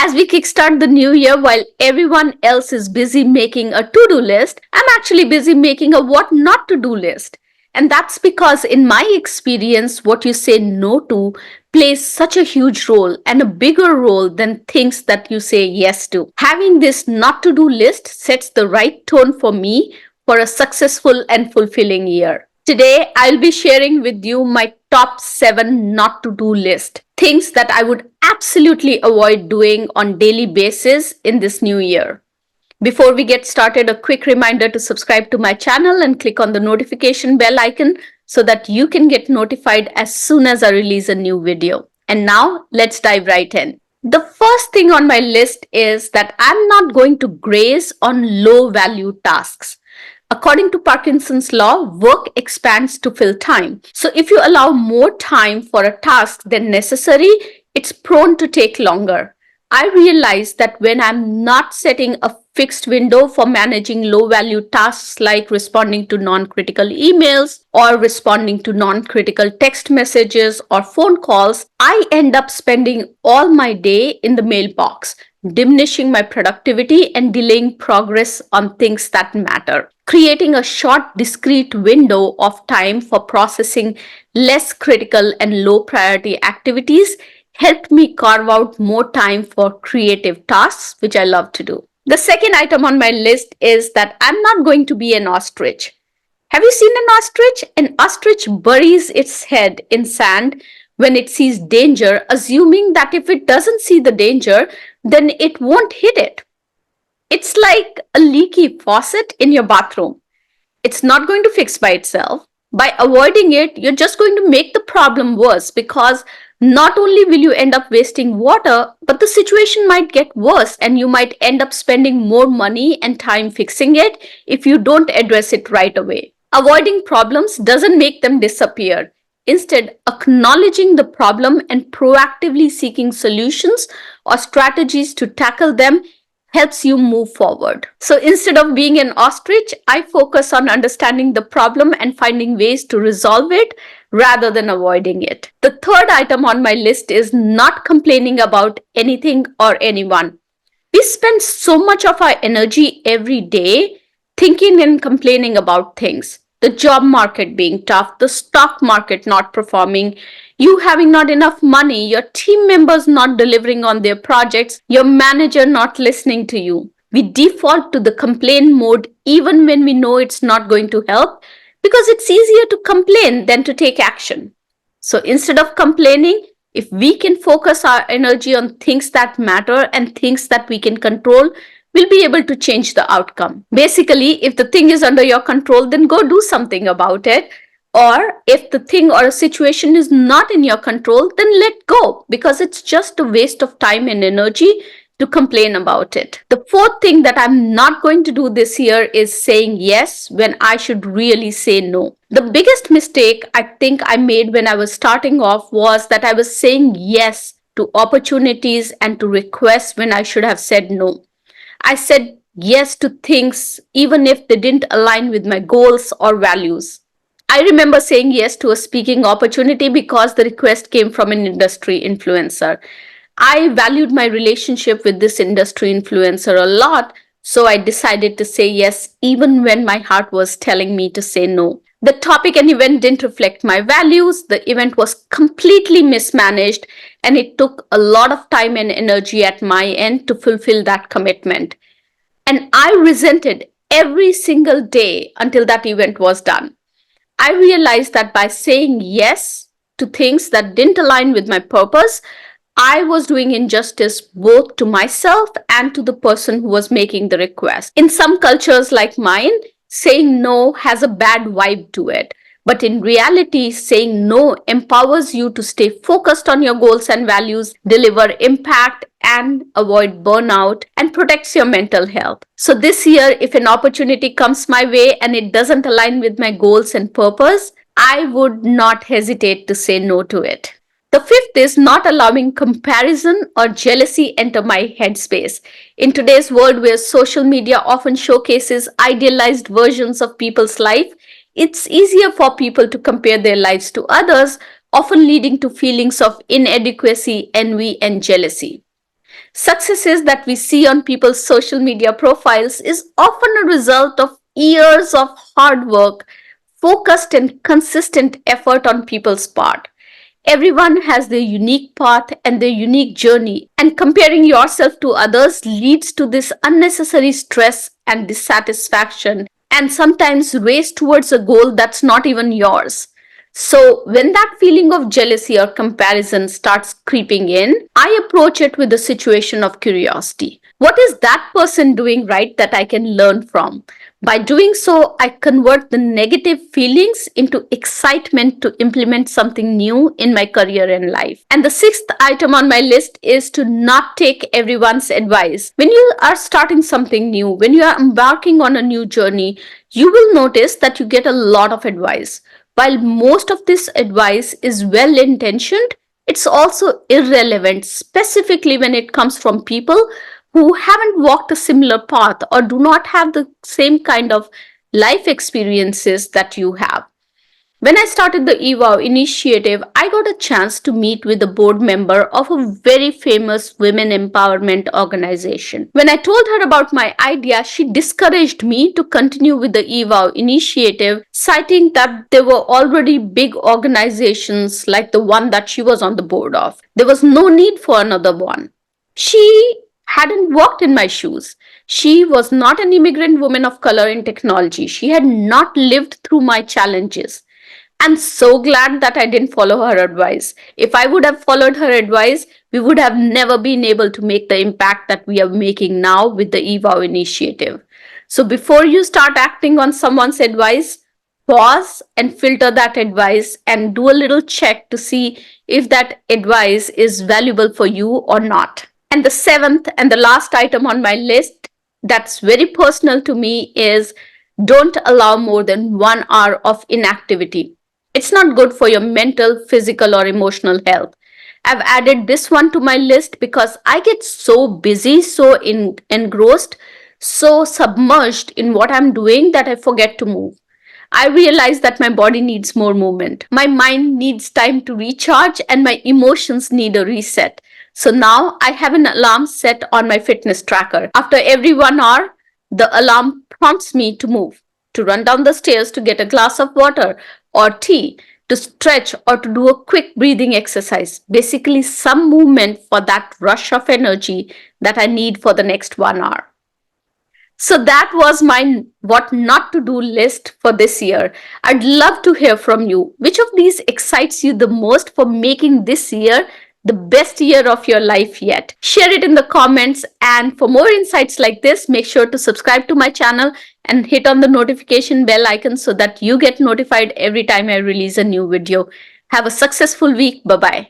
As we kickstart the new year, while everyone else is busy making a to do list, I'm actually busy making a what not to do list. And that's because, in my experience, what you say no to plays such a huge role and a bigger role than things that you say yes to. Having this not to do list sets the right tone for me for a successful and fulfilling year. Today, I'll be sharing with you my top 7 not to do list. Things that I would absolutely avoid doing on daily basis in this new year. Before we get started, a quick reminder to subscribe to my channel and click on the notification bell icon so that you can get notified as soon as I release a new video. And now let's dive right in. The first thing on my list is that I'm not going to graze on low value tasks. According to Parkinson's law, work expands to fill time. So if you allow more time for a task than necessary, it's prone to take longer. I realize that when I'm not setting a fixed window for managing low value tasks like responding to non critical emails or responding to non critical text messages or phone calls, I end up spending all my day in the mailbox, diminishing my productivity and delaying progress on things that matter. Creating a short, discrete window of time for processing less critical and low priority activities helped me carve out more time for creative tasks, which I love to do. The second item on my list is that I'm not going to be an ostrich. Have you seen an ostrich? An ostrich buries its head in sand when it sees danger, assuming that if it doesn't see the danger, then it won't hit it. It's like a leaky faucet in your bathroom. It's not going to fix by itself. By avoiding it, you're just going to make the problem worse because not only will you end up wasting water, but the situation might get worse and you might end up spending more money and time fixing it if you don't address it right away. Avoiding problems doesn't make them disappear. Instead, acknowledging the problem and proactively seeking solutions or strategies to tackle them helps you move forward. So instead of being an ostrich, I focus on understanding the problem and finding ways to resolve it rather than avoiding it. The third item on my list is not complaining about anything or anyone. We spend so much of our energy every day thinking and complaining about things. The job market being tough, the stock market not performing, you having not enough money, your team members not delivering on their projects, your manager not listening to you. We default to the complain mode even when we know it's not going to help because it's easier to complain than to take action. So instead of complaining, if we can focus our energy on things that matter and things that we can control, we'll be able to change the outcome. Basically, if the thing is under your control, then go do something about it. Or if the thing or a situation is not in your control, then let go because it's just a waste of time and energy to complain about it. The fourth thing that I'm not going to do this year is saying yes when I should really say no. The biggest mistake I think I made when I was starting off was that I was saying yes to opportunities and to requests when I should have said no. I said yes to things even if they didn't align with my goals or values. I remember saying yes to a speaking opportunity because the request came from an industry influencer. I valued my relationship with this industry influencer a lot, so I decided to say yes even when my heart was telling me to say no. The topic and event didn't reflect my values, the event was completely mismanaged, and it took a lot of time and energy at my end to fulfill that commitment. And I resented every single day until that event was done. I realized that by saying yes to things that didn't align with my purpose, I was doing injustice both to myself and to the person who was making the request. In some cultures like mine, saying no has a bad vibe to it. But in reality, saying no empowers you to stay focused on your goals and values, deliver impact, and avoid burnout, and protects your mental health. So this year, if an opportunity comes my way and it doesn't align with my goals and purpose, I would not hesitate to say no to it. The fifth is not allowing comparison or jealousy enter my headspace. In today's world where social media often showcases idealized versions of people's life, it's easier for people to compare their lives to others, often leading to feelings of inadequacy, envy, and jealousy. Successes that we see on people's social media profiles is often a result of years of hard work, focused and consistent effort on people's part. Everyone has their unique path and their unique journey, and comparing yourself to others leads to this unnecessary stress and dissatisfaction, and sometimes race towards a goal that's not even yours. So, when that feeling of jealousy or comparison starts creeping in, I approach it with a situation of curiosity. What is that person doing right that I can learn from? By doing so, I convert the negative feelings into excitement to implement something new in my career and life. And the sixth item on my list is to not take everyone's advice. When you are starting something new, when you are embarking on a new journey, you will notice that you get a lot of advice. While most of this advice is well intentioned, it's also irrelevant, specifically when it comes from people who haven't walked a similar path or do not have the same kind of life experiences that you have. When I started the EVOW initiative, I got a chance to meet with a board member of a very famous women empowerment organization. When I told her about my idea, she discouraged me to continue with the EVOW initiative, citing that there were already big organizations like the one that she was on the board of. There was no need for another one. She hadn't walked in my shoes. She was not an immigrant woman of color in technology. She had not lived through my challenges. I'm so glad that I didn't follow her advice. If I would have followed her advice, we would have never been able to make the impact that we are making now with the EVOW initiative. So before you start acting on someone's advice, pause and filter that advice and do a little check to see if that advice is valuable for you or not. And the seventh and the last item on my list that's very personal to me is don't allow more than 1 hour of inactivity. It's not good for your mental, physical, or emotional health. I've added this one to my list because I get so busy, so engrossed, so submerged in what I'm doing that I forget to move. I realize that my body needs more movement. My mind needs time to recharge and my emotions need a reset. So now I have an alarm set on my fitness tracker. After every 1 hour, the alarm prompts me to move, to run down the stairs to get a glass of water or tea, to stretch or to do a quick breathing exercise. Basically, some movement for that rush of energy that I need for the next 1 hour. So that was my what not to do list for this year. I'd love to hear from you. Which of these excites you the most for making this year the best year of your life yet? Share it in the comments. And for more insights like this, make sure to subscribe to my channel and hit on the notification bell icon so that you get notified every time I release a new video. Have a successful week. Bye bye.